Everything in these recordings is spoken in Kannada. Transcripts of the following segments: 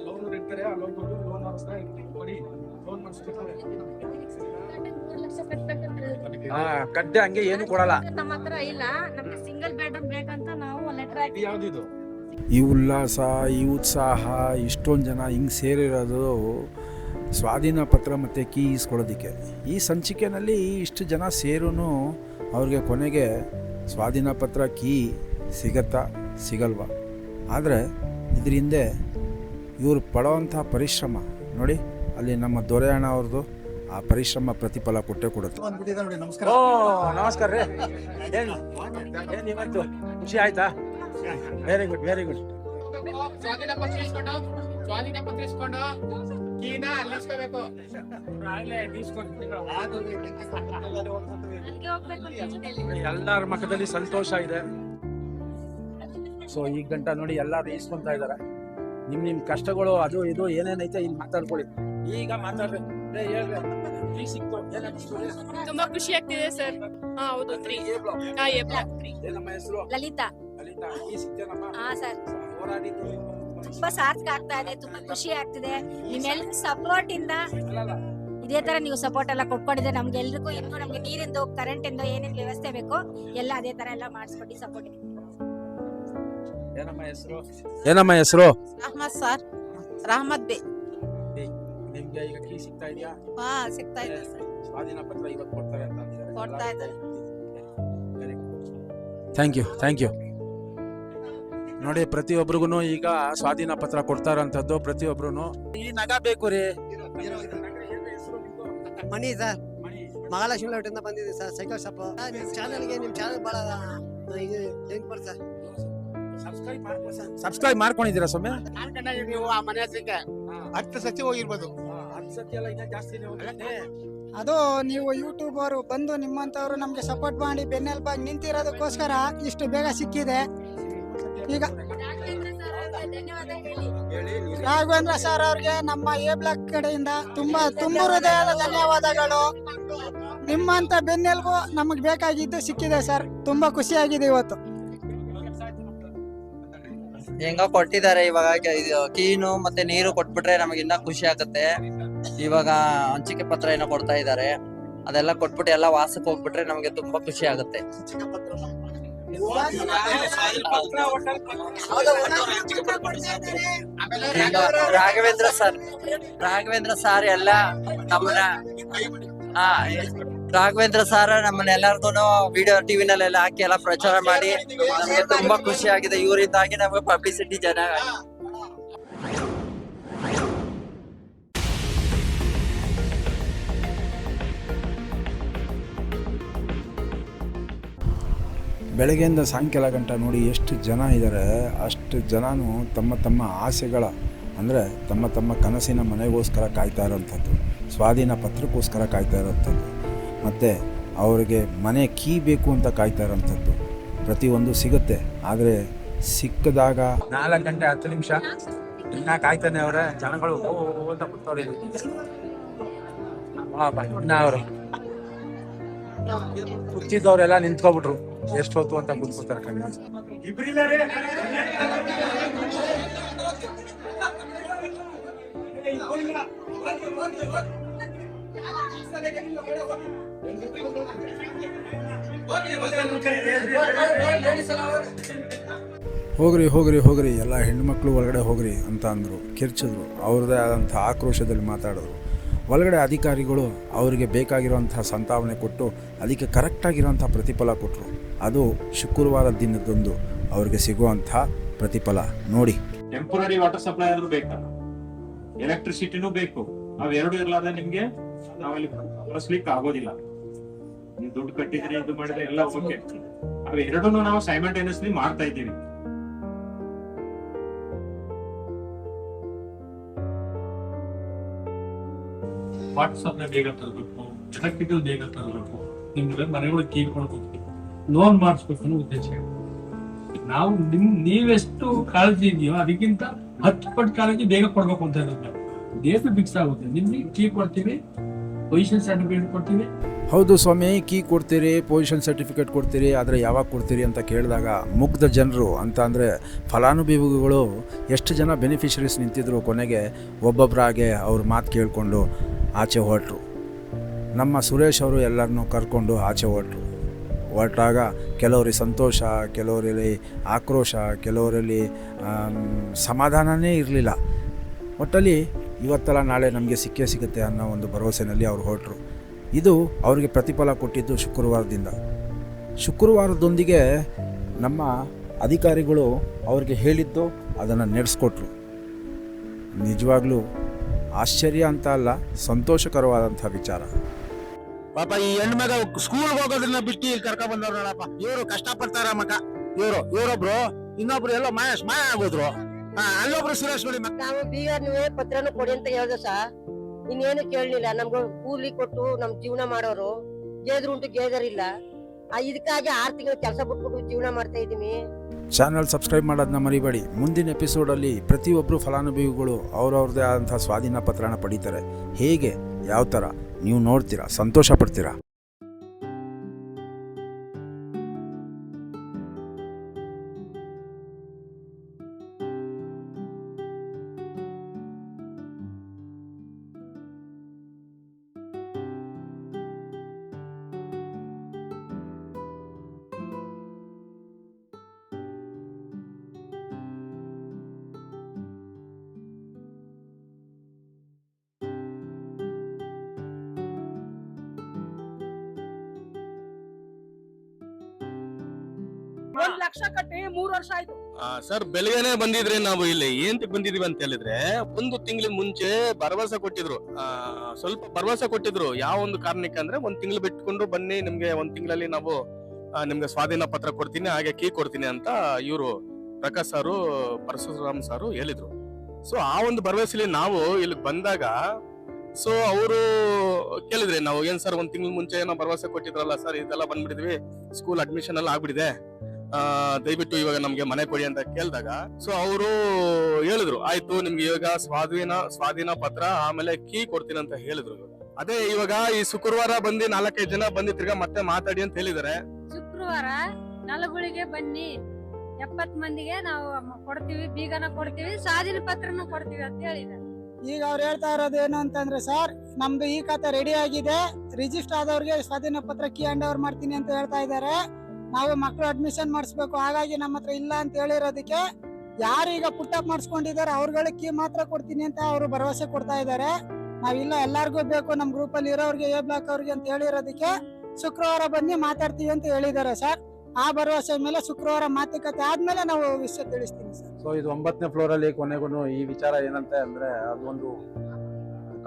ಲೋನ್ ಇರ್ತಾರೆ, ಆ ಲೋನ್ ಕೊಟ್ಟು ಲೋನ್ ಮಾಡಿಸ್ತಾ ಕೊಡಿ, ಲೋನ್ ಮಾಡಿಸ್ತಾರೆ. ಕಡ್ಡೆ ಹಂಗೆ ಏನು ಕೊಡಲ್ಲ. ನಮ್ಮ ಹತ್ರ ಇಲ್ಲ, ನಮ್ಗೆ ಸಿಂಗಲ್ ಬೆಡ್ರೂಮ್ ಬೇಕಂತ ನಾವು ಲೆಟರ್ ಹಾಕಿ. ಯಾವ್ದಿದು ಈ ಉಲ್ಲಾಸ, ಈ ಉತ್ಸಾಹ, ಇಷ್ಟೊಂದು ಜನ ಹಿಂಗೆ ಸೇರಿರೋದು ಸ್ವಾಧೀನ ಪತ್ರ ಮತ್ತು ಕೀ ಇಸ್ಕೊಳ್ಳೋದಕ್ಕೆ. ಈ ಸಂಚಿಕೆಯಲ್ಲಿ ಇಷ್ಟು ಜನ ಸೇರೂ ಅವ್ರಿಗೆ ಕೊನೆಗೆ ಸ್ವಾಧೀನ ಪತ್ರ ಕೀ ಸಿಗತ್ತಾ ಸಿಗಲ್ವಾ? ಆದರೆ ಇದ್ರ ಹಿಂದೆ ಇವರು ಪಡೋವಂಥ ಪರಿಶ್ರಮ ನೋಡಿ, ಅಲ್ಲಿ ನಮ್ಮ ದೊರೆಯಣ್ಣ ಅವ್ರದ್ದು ಆ ಪರಿಶ್ರಮ ಪ್ರತಿಫಲ ಕೊಟ್ಟೇ ಕೊಡುತ್ತೆ. ಓ ನಮಸ್ಕಾರ ರೀ. ಏನು ಇವತ್ತು ಖುಷಿ ಆಯ್ತಾ? Very good, very good. ಸ್ವಾಧೀನ ಪತ್ರ ಇಸ್ಕೊಂಡು ಕೀನ ಅಲ್ಲಿಸ್ಕೋಬೇಕು. ಎಲ್ಲರ ಮುಖದಲ್ಲಿ ಸಂತೋಷ ಇದೆ. ಸೊ ಈಗ ಗಂಟ ನೋಡಿ ಎಲ್ಲಾರು ಈಸ್ಕೊಂತಾ ಇದಾರೆ. ನಿಮ್ ಕಷ್ಟಗಳು ಅದು ಇದು ಏನೇನೈತೆ ಇಲ್ಲಿ ಮಾತಾಡ್ಕೊಳ್ಳಿ. ಈಗ ಮಾತಾಡ್ರಿ, ತುಂಬಾ ಖುಷಿ ಆಗ್ತಿದೆ ಸರ್. ಹೌದು, ನಮ್ಮ ಹೆಸರು ಲಲಿತಾ. ಈ ಸಿಕ್ತೇನಮ್ಮ? ಸರ್ ಹೋರಾಡಿದ್ದು ತುಂಬಾ ಸಾರ್ಥಕ ಆಗ್ತಾ ಇದೆ, ತುಂಬಾ ಖುಷಿ ಆಗ್ತಿದೆ. ನಿಮ್ಮೆಲ್ಲ ಸಪೋರ್ಟ್ ಇಂದ ಇದೇ ತರ ನೀವು ಸಪೋರ್ಟ್ ಎಲ್ಲ ಕೊಟ್ಕೊಂಡಿದ್ರೆ ನಮ್ಗೆ ಎಲ್ರಿಗೂ ಇನ್ನು ನಮ್ಗೆ ನೀರಿಂದು ಕರೆಂಟ್ ಇಂದು ಏನೇನ್ ವ್ಯವಸ್ಥೆ ಬೇಕೋ ಎಲ್ಲ ಅದೇ ತರ ಎಲ್ಲ ಮಾಡಿಸ್ಕೊಟ್ಟು ಸಪೋರ್ಟ್. ಏನಮ್ಮ ಹೆಸರು? ಏನಮ್ಮ ಹೆಸರು? ರಹಮತ್ ಸರ್, ರಹಮತ್ ಬೇ. ನಿಮ್ಗೆ ಈಗ ಕೀ ಸಿಗ್ತಾ ಇದೆಯಾ? ಸಿಗ್ತಾ ಇದೆ ಸರ್. ಸ್ವಾಧೀನ ಪತ್ರ ಇವತ್ತು ಕೊಡ್ತಾರೆ ಅಂತ ಅಂದಿದ್ದಾರೆ. ಕೊಡ್ತಾ ಇದ್ದಾರೆ. Thank you, thank you. ನೋಡಿ ಪ್ರತಿಯೊಬ್ಬರಿಗೂ ಈಗ ಸ್ವಾಧೀನ ಪತ್ರ ಕೊಡ್ತಾರಂಥದ್ದು. ಪ್ರತಿಯೊಬ್ಬರು ಈ ನಗ ಬೇಕು ರೀ. ಮಣಿ ಸರ್, ಮಹಾಲಕ್ಷ್ಮಿ ಲೇಔಟಿಂದ ಬಂದಿದೆ ಸರ್. Cycle shop. ನಿಮ್ ಚಾನಲ್ ಬಹಳ ಸರ್. ಸಬ್ಸ್ಕ್ರೈಬ್ ಮಾಡ್ಕೊಂಡಿದ್ದೀರಾ ಸ್ವಾಮಿ? ನೀವು ಆ ಮನೆ ಹತ್ರಕ್ಕೆ 10 ಸತಿ ಹೋಗಿರ್ಬೋದು. 10 ಸತಿ ಎಲ್ಲ ಇನ್ನೂ ಜಾಸ್ತಿನೇ ಹೋಗುತ್ತೆ. ಅದು ನೀವು ಯೂಟ್ಯೂಬರ್ ಬಂದು ನಿಮ್ಮಂತವ್ರು ನಮ್ಗೆ ಸಪೋರ್ಟ್ ಮಾಡಿ ಬೆನ್ನೆಲುಬಾಗಿ ನಿಂತಿರೋದಕ್ಕೋಸ್ಕರ ಇಷ್ಟು ಬೇಗ ಸಿಕ್ಕಿದೆ. ಈಗ ರಾಘವೇಂದ್ರ ಸರ್ ಅವ್ರಿಗೆ ನಮ್ಮ ಎ ಬ್ಲಾಕ್ ಕಡೆಯಿಂದ ತುಂಬಾ ಹೃದಯದ ಧನ್ಯವಾದಗಳು. ನಿಮ್ಮಂತ ಬೆನ್ನೆಲುಬು ನಮಗ್ ಬೇಕಾಗಿದ್ದು ಸಿಕ್ಕಿದೆ ಸರ್. ತುಂಬಾ ಖುಷಿಯಾಗಿದೆ ಇವತ್ತು. ಹೆಂಗ ಕೊಟ್ಟಿದ್ದಾರೆ ಇವಾಗ ಕೀನು ಮತ್ತೆ ನೀರು ಕೊಟ್ಬಿಟ್ರೆ ನಮಗೆ ಇನ್ನ ಖುಷಿ ಆಗುತ್ತೆ. ಇವಾಗ ಹಂಚಿಕೆ ಪತ್ರ ಏನೋ ಕೊಡ್ತಾ ಇದ್ದಾರೆ, ಅದೆಲ್ಲ ಕೊಟ್ಬಿಟ್ಟು ಎಲ್ಲ ವಾಸಕ್ಕೆ ಹೋಗ್ಬಿಟ್ರೆ ನಮಗೆ ತುಂಬಾ ಖುಷಿ ಆಗುತ್ತೆ. ರಾಘವೇಂದ್ರ ಸರ್ ಎಲ್ಲ ನಮ್ಮನ್ನ ರಾಘವೇಂದ್ರ ಸರ್ ನಮ್ಮನ್ನೆಲ್ಲರಿಗೂ ವಿಡಿಯೋ ಟಿವಿನಲ್ಲೆಲ್ಲ ಹಾಕಿ ಎಲ್ಲ ಪ್ರಚಾರ ಮಾಡಿ ನಮಗೆ ತುಂಬಾ ಖುಷಿ ಆಗಿದೆ. ಇವರಿಂದಾಗಿ ನಮಗೆ ಪಬ್ಲಿಸಿಟಿ ಚೆನ್ನಾಗಿ. ಬೆಳಗ್ಗೆಯಿಂದ ಸಾಯಂಕಾಲ ಗಂಟ ನೋಡಿ ಎಷ್ಟು ಜನ ಇದ್ದಾರೆ. ಅಷ್ಟು ಜನನು ತಮ್ಮ ತಮ್ಮ ಆಸೆಗಳ ಅಂದರೆ ತಮ್ಮ ತಮ್ಮ ಕನಸಿನ ಮನೆಗೋಸ್ಕರ ಕಾಯ್ತಾ ಇರೋವಂಥದ್ದು, ಸ್ವಾಧೀನ ಪತ್ರಕ್ಕೋಸ್ಕರ ಕಾಯ್ತಾ ಇರೋವಂಥದ್ದು, ಮತ್ತು ಅವರಿಗೆ ಮನೆ ಕೀ ಬೇಕು ಅಂತ ಕಾಯ್ತಾ ಇರೋವಂಥದ್ದು. ಪ್ರತಿಯೊಂದು ಸಿಗುತ್ತೆ, ಆದರೆ ಸಿಕ್ಕದಾಗ 4 ಗಂಟೆ 10 ನಿಮಿಷ ಇನ್ನ ಕಾಯ್ತಾನೆ ಅವ್ರೆ ಜನಗಳು. ಅಂತ ಕೂತವ್ರೆ ಇನ್ನ ಅವ್ರೆ ಕೂತಿದ್ದವ್ರೆಲ್ಲ ನಿಂತ್ಕೊಬಿಟ್ರು. ಎಷ್ಟು ಹೊತ್ತು ಅಂತ ಕೂತ್ಕೊತಾರೆ ಕಣ್ಣು. ಹೋಗ್ರಿ ಹೋಗ್ರಿ ಹೋಗ್ರಿ ಎಲ್ಲ ಹೆಣ್ಮಕ್ಳು ಒಳಗಡೆ ಹೋಗ್ರಿ ಅಂತ ಅಂದರು, ಕಿರ್ಚಿದ್ರು. ಅವ್ರದ್ದೇ ಆದಂಥ ಆಕ್ರೋಶದಲ್ಲಿ ಮಾತಾಡಿದ್ರು. ಒಳಗಡೆ ಅಧಿಕಾರಿಗಳು ಅವರಿಗೆ ಬೇಕಾಗಿರುವಂಥ ಸಂತಾವನೆ ಕೊಟ್ಟು ಅದಕ್ಕೆ ಕರೆಕ್ಟಾಗಿರೋಂಥ ಪ್ರತಿಫಲ ಕೊಟ್ಟರು. ಅದು ಶುಕ್ರವಾರ ದಿನದಂದು ಅವ್ರಿಗೆ ಸಿಗುವಂಥ ಪ್ರತಿಫಲ ನೋಡಿ. ಟೆಂಪರರಿ ವಾಟರ್ ಸಪ್ಲೈ ಆದ್ರೂ ಬೇಕಾ, ಎಲೆಕ್ಟ್ರಿಸಿಟಿನೂ ಬೇಕು. ಅವೆರಡು ಇರಲಾರ್ದೆ ನಿಮ್ಗೆ ನಾವಲ್ಲಿ ಬಳಸ್ಲಿಕ್ಕೆ ಆಗೋದಿಲ್ಲ. ನೀವು ದುಡ್ಡು ಕಟ್ಟಿದ್ರೆ ಇದು ಮಾಡಿದ್ರೆ ಎಲ್ಲ ಓಕೆ. ಅವೆರಡನ್ನು ನಾವು ಸೈಮಲ್ಟೇನಿಯಸ್ಲಿ ಮಾಡ್ತಾ ಇದ್ದೀವಿ. ವಾಟರ್ ಸಪ್ಲೈ ಬೇಗ ತರಬೇಕು, ಎಲೆಕ್ಟ್ರಿಕಲ್ ಬೇಗ ತರಬೇಕು, ನಿಮ್ಗೆ ಮನೆಗಳು ಕೀ ಕೊಡ್ಬೇಕು, ಲೋನ್ ಮಾಡಿಸ್ಬೇಕು ಅನ್ನೋ ಉದ್ದೇಶ. ನಾವು ನೀವೆಷ್ಟು ಕಾಳಜಿ ಇದೆಯೋ ಅದಕ್ಕಿಂತ 10 ಪಟ್ಟು ಕಾಳಜಿ ಬೇಗ ಕೊಡ್ಬೇಕು ಅಂತ ಹೇಳಿದ್ರೆ ಡೇಟ್ ಫಿಕ್ಸ್ ಆಗುತ್ತೆ. ನಿಮ್ಗೆ ಕೀ ಕೊಡ್ತೀವಿ, ಪೊಸಿಷನ್ ಸರ್ಟಿಫಿಕೇಟ್ ಕೊಡ್ತೀವಿ. ಹೌದು ಸ್ವಾಮಿ, ಕೀ ಕೊಡ್ತೀರಿ, ಪೊಸಿಷನ್ ಸರ್ಟಿಫಿಕೇಟ್ ಕೊಡ್ತೀರಿ, ಆದರೆ ಯಾವಾಗ ಕೊಡ್ತೀರಿ ಅಂತ ಕೇಳಿದಾಗ ಮುಗ್ಧ ಜನರು ಅಂತ ಅಂದರೆ ಫಲಾನುಭವಿಗಳು ಎಷ್ಟು ಜನ ಬೆನಿಫಿಷರೀಸ್ ನಿಂತಿದ್ರು, ಕೊನೆಗೆ ಒಬ್ಬೊಬ್ಬರಾಗೆ ಅವ್ರ ಮಾತು ಕೇಳಿಕೊಂಡು ಆಚೆ ಹೊರಟರು. ನಮ್ಮ ಸುರೇಶ್ ಅವರು ಎಲ್ಲರನ್ನೂ ಕರ್ಕೊಂಡು ಆಚೆ ಹೊರಟಾಗ ಕೆಲವರಿಗೆ ಸಂತೋಷ, ಕೆಲವರಲ್ಲಿ ಆಕ್ರೋಶ, ಕೆಲವರಲ್ಲಿ ಸಮಾಧಾನವೇ ಇರಲಿಲ್ಲ. ಒಟ್ಟಲ್ಲಿ ಇವತ್ತಲ್ಲ ನಾಳೆ ನಮಗೆ ಸಿಕ್ಕೇ ಸಿಗುತ್ತೆ ಅನ್ನೋ ಒಂದು ಭರವಸೆಯಲ್ಲಿ ಅವ್ರು ಹೊರಟರು. ಇದು ಅವರಿಗೆ ಪ್ರತಿಫಲ ಕೊಟ್ಟಿದ್ದು ಶುಕ್ರವಾರದೊಂದಿಗೆ ನಮ್ಮ ಅಧಿಕಾರಿಗಳು ಅವ್ರಿಗೆ ಹೇಳಿದ್ದು ಅದನ್ನು ನಡೆಸ್ಕೊಟ್ರು. ನಿಜವಾಗ್ಲೂ ಆಶ್ಚರ್ಯ ಅಂತ ಅಲ್ಲ, ಸಂತೋಷಕರವಾದಂಥ ವಿಚಾರ. ಪಾಪ ಈ ಹೆಣ್ಣು ಮಗ ಸ್ಕೂಲ್ ಹೋಗೋದನ್ನ ಬಿಟ್ಟು ಇಲ್ಲಿ ಕರ್ಕೊಂಡ್ ಬಂದವ್ರು ನೋಡಪ್ಪ. ಇವ್ರು ಕಷ್ಟ ಪಡ್ತಾರ ಮಗ. ಇವರೊಬ್ರು ಇನ್ನೊಬ್ರು ಎಲ್ಲೋ ಮಾಯ ಆಗೋದ್ರು. ಅಲ್ಲೊಬ್ರು ಸುರೇಶ್ ನೋಡಿ ಮಕ್ಕ. ನಾವು ಬೀಗರ್ನುವೆ ಪತ್ರನು ಕೊಡಿ ಅಂತ ಹೇಳ್ದ ಸರ್, ಇನ್ನೇನು ಕೇಳಲಿಲ್ಲ. ನಮ್ಗೆ ಕೂಲಿ ಕೊಟ್ಟು ನಮ್ ಜೀವನ ಮಾಡೋರು ಗೇದ್ರು ಉಂಟು ಗೇದರಿಲ್ಲ. ಇದಕ್ಕಾಗಿ 6 ತಿಂಗಳು ಕೆಲಸ ಬಿಟ್ಬಿಟ್ಟು ಜೀವನ ಮಾಡ್ತಾ ಇದೀನಿ. ಚಾನಲ್ ಸಬ್ಸ್ಕ್ರೈಬ್ ಮಾಡೋದನ್ನ ಮರಿಬೇಡಿ. ಮುಂದಿನ ಎಪಿಸೋಡಲ್ಲಿ ಪ್ರತಿಯೊಬ್ಬರು ಫಲಾನುಭವಿಗಳು ಅವ್ರವ್ರದ್ದೇ ಆದಂಥ ಸ್ವಾಧೀನ ಪತ್ರನ ಪಡೀತಾರೆ. ಹೇಗೆ, ಯಾವ ಥರ ನೀವು ನೋಡ್ತೀರಾ, ಸಂತೋಷ ಪಡ್ತೀರಾ. ಲಕ್ಷ ಕಟ್ಟಿ 3 ವರ್ಷ ಆಯ್ತು ಸರ್. ಬೆಳಗ್ಗೆನೆ ಬಂದಿದ್ರೆ ನಾವು ಇಲ್ಲಿ ಏಂತಕ್ ಬಂದಿದೀವಿ ಅಂತ ಹೇಳಿದ್ರೆ, 1 ತಿಂಗಳ ಮುಂಚೆ ಭರವಸೆ ಕೊಟ್ಟಿದ್ರು. ಸ್ವಲ್ಪ ಭರವಸೆ ಕೊಟ್ಟಿದ್ರು. ಯಾವ ಒಂದು ಕಾರಣಕ್ಕೆ ಅಂದ್ರೆ 1 ತಿಂಗಳು ಬಿಟ್ಕೊಂಡು ಬನ್ನಿ, ನಿಮ್ಗೆ 1 ತಿಂಗಳಲ್ಲಿ ನಾವು ನಿಮ್ಗೆ ಸ್ವಾಧೀನ ಪತ್ರ ಕೊಡ್ತೀನಿ, ಹಾಗೆ ಕೀ ಕೊಡ್ತೀನಿ ಅಂತ ಇವರು ಪ್ರಕಾಶ್ ಸಾರು, ಪರಶುರಾಮ್ ಸಾರು ಹೇಳಿದ್ರು. ಸೊ ಆ ಒಂದು ಭರವಸೆಲಿ ನಾವು ಇಲ್ಲಿ ಬಂದಾಗ, ಸೊ ಅವರು ಕೇಳಿದ್ರೆ, ನಾವು ಏನ್ ಸರ್ 1 ತಿಂಗಳ ಮುಂಚೆ ಏನೋ ಭರವಸೆ ಕೊಟ್ಟಿದ್ರಲ್ಲ ಸರ್, ಇದೆಲ್ಲ ಬಂದ್ಬಿಟ್ಟಿದ್ವಿ, ಸ್ಕೂಲ್ ಅಡ್ಮಿಷನ್ ಎಲ್ಲ ಆಗ್ಬಿಟ್ಟಿದೆ, ದಯವಿಟ್ಟು ಇವಾಗ ನಮ್ಗೆ ಮನೆ ಕೊಡಿ ಅಂತ ಕೇಳಿದಾಗ, ಸೊ ಅವರು ಹೇಳಿದ್ರು, ಆಯ್ತು ನಿಮ್ಗೆ ಇವಾಗ ಸ್ವಾಧೀನ ಪತ್ರ ಆಮೇಲೆ ಕೀ ಕೊಡ್ತೀನಿ ಅಂತ ಹೇಳಿದ್ರು. ಅದೇ ಇವಾಗ ಈ ಶುಕ್ರವಾರ ಬಂದು 4-5 ಜನ ಬಂದು ತಿರ್ಗಾ ಮತ್ತೆ ಮಾತಾಡಿ ಅಂತ ಹೇಳಿದಾರೆ. ಶುಕ್ರವಾರ ನಲಗುಳಿಗೆ ಬನ್ನಿ, 70 ಮಂದಿಗೆ ನಾವು ಕೊಡ್ತೀವಿ, ಬೀಗನ ಕೊಡ್ತೀವಿ, ಸ್ವಾಧೀನ ಪತ್ರನೂ ಕೊಡ್ತೀವಿ ಅಂತ ಹೇಳಿದ್ದಾರೆ. ಈಗ ಅವ್ರು ಹೇಳ್ತಾ ಇರೋದು ಏನು ಅಂತಂದ್ರೆ, ಸರ್ ನಮ್ದು ಈ ಖಾತೆ ರೆಡಿ ಆಗಿದೆ, ರಿಜಿಸ್ಟರ್ ಆದವ್ರಿಗೆ ಸ್ವಾಧೀನ ಪತ್ರ ಕೀ ಹ್ಯಾಂಡ್ ಓವರ್ ಮಾಡ್ತೀನಿ ಅಂತ ಹೇಳ್ತಾ ಇದ್ದಾರೆ. ನಾವು ಮಕ್ಕಳು ಅಡ್ಮಿಷನ್ ಮಾಡಿಸ್ಬೇಕು, ಹಾಗಾಗಿ ನಮ್ಮ ಹತ್ರ ಇಲ್ಲ ಅಂತ ಹೇಳಿರೋದಕ್ಕೆ ಯಾರೀಗ ಪುಟ್ಟಪ್ ಮಾಡಿಸ್ಕೊಂಡಿದ್ದಾರೆ ಅವ್ರಗಳಿಗೆ ಕೀ ಮಾತ್ರ ಕೊಡ್ತೀನಿ ಅಂತ ಅವರು ಭರವಸೆ ಕೊಡ್ತಾ ಇದ್ದಾರೆ. ನಾವಿಲ್ಲ, ಎಲ್ಲಾರ್ಗೂ ಬೇಕು, ನಮ್ ಗ್ರೂಪ್ ಅಲ್ಲಿ ಇರೋರಿಗೆ, ಎ ಬ್ಲಾಕ್ ಅವ್ರಿಗೆ ಅಂತ ಹೇಳಿರೋದಕ್ಕೆ ಶುಕ್ರವಾರ ಬನ್ನಿ ಮಾತಾಡ್ತೀವಿ ಅಂತ ಹೇಳಿದ್ದಾರೆ ಸರ್. ಆ ಭರವಸೆ ಮೇಲೆ ಶುಕ್ರವಾರ ಮಾತುಕತೆ ಆದ್ಮೇಲೆ ನಾವು ವಿಷಯ ತಿಳಿಸ್ತೀವಿ ಸರ್. ಸೊ ಇದು 9ನೇ ಫ್ಲೋರ್ ಅಲ್ಲಿ ಕೊನೆಗೂ ಈ ವಿಚಾರ ಏನಂತ ಅಂದ್ರೆ, ಅದೊಂದು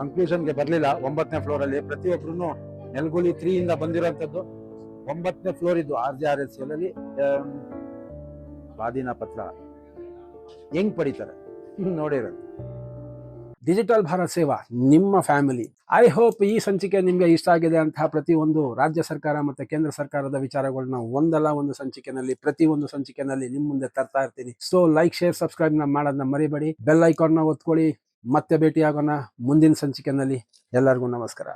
ಕನ್ಕ್ಲೂಷನ್ಗೆ ಬರ್ಲಿಲ್ಲ. 9ನೇ ಫ್ಲೋರ್ ಅಲ್ಲಿ ಪ್ರತಿಯೊಬ್ರು ನೆಲಗುಳಿ 3 ಇಂದ ಬಂದಿರೋಂಥದ್ದು 9ನೇ ಫ್ಲೋರ್ ಇದ್ದು RJRSC ಅಲ್ಲಿ ಸ್ವಾಧೀನ ಪತ್ರ ಹೆಂಗ್ ಪಡಿತಾರೆ ನೋಡಿರೋದು. ಡಿಜಿಟಲ್ ಭಾರತ್ ಸೇವಾ ನಿಮ್ಮ ಫ್ಯಾಮಿಲಿ. ಐ ಹೋಪ್ ಈ ಸಂಚಿಕೆ ನಿಮ್ಗೆ ಇಷ್ಟ ಆಗಿದೆ ಅಂತ ಪ್ರತಿಯೊಂದು ರಾಜ್ಯ ಸರ್ಕಾರ ಮತ್ತೆ ಕೇಂದ್ರ ಸರ್ಕಾರದ ವಿಚಾರಗಳನ್ನ ಒಂದಲ್ಲ ಒಂದು ಸಂಚಿಕೆನಲ್ಲಿ, ಪ್ರತಿಯೊಂದು ಸಂಚಿಕೆನಲ್ಲಿ ನಿಮ್ ಮುಂದೆ ತರ್ತಾ ಇರ್ತೀನಿ. ಸೊ ಲೈಕ್, ಶೇರ್, ಸಬ್ಸ್ಕ್ರೈಬ್ ಮಾಡನ್ನ ಮರಿಬೇಡಿ. ಬೆಲ್ ಐಕಾನ್ ನ ಒತ್ಕೊಳ್ಳಿ. ಮತ್ತೆ ಭೇಟಿಯಾಗೋಣ ಮುಂದಿನ ಸಂಚಿಕೆನಲ್ಲಿ. ಎಲ್ಲರಿಗೂ ನಮಸ್ಕಾರ.